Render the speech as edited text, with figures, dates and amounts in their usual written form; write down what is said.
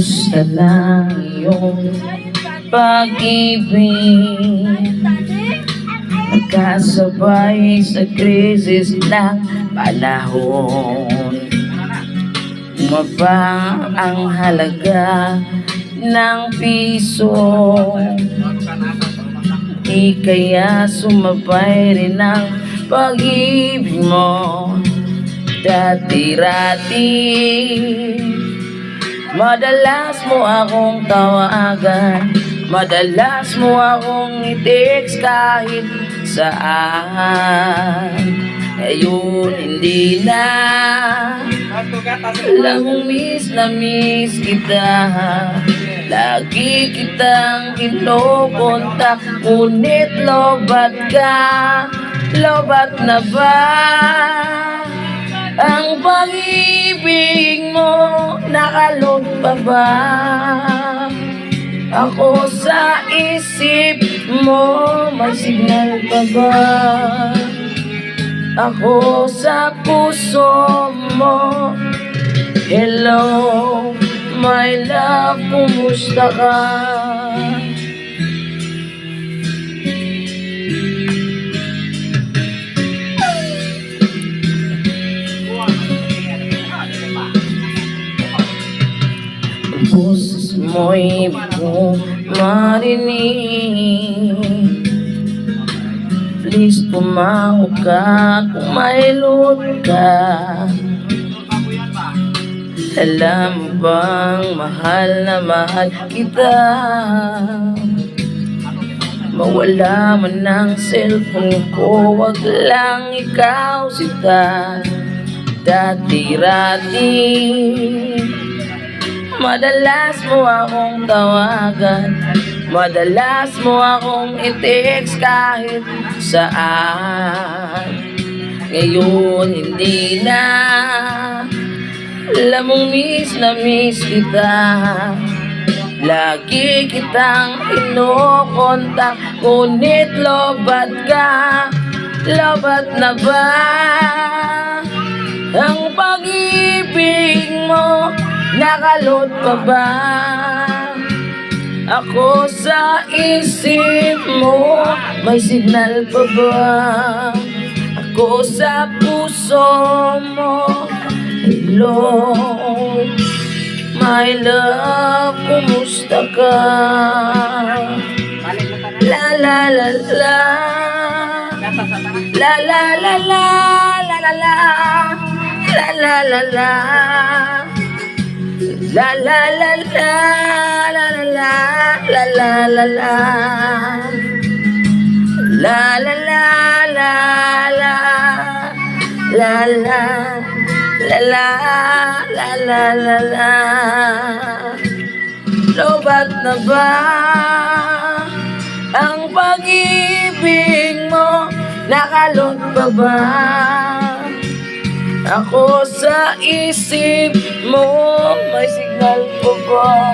Kumusta lang iyong pag-ibig? Magkasabay sa krisis ng panahon. Bumaba ang halaga ng piso, di kaya sumabay rin ang pag-ibig mo. Dati-rati madalas mo akong tawagan, madalas mo akong i-text kahit saan. Ngayon hindi na, alam mong miss na miss kita. Lagi kitang kinokontak, ngunit lobat ka. Lobat na ba ang pag-ibig mo? Nakalot pa ba ako sa isip mo? May signal pa ba ako sa puso mo? Hello, my love, kumusta ka? Boses mo'y ko marinig. Please tumawag ka kung may load ka. Alam mo bang mahal na mahal kita? Mawala man ang cellphone ko, wag lang ikaw sita. Dati-rati madalas mo akong tawagan, madalas mo akong i-text kahit saan. Ngayon hindi na, alam mong miss na miss kita. Lagi kitang inokontak, ngunit lobat ka. Lobat na ba ang pag-ibig mo? Nakalot pa ba ako sa isip mo? May signal pa ba ako sa puso mo? Hello, my love, kumusta ka? La la la la, la la la la, la la la, la la la la, la la la la, la la la, la la la la, la la la la la, la la la la la la la. Lobat na ba ang pag-ibig mo? Nakalot pa ba ako sa isip mo? May signal pa ba?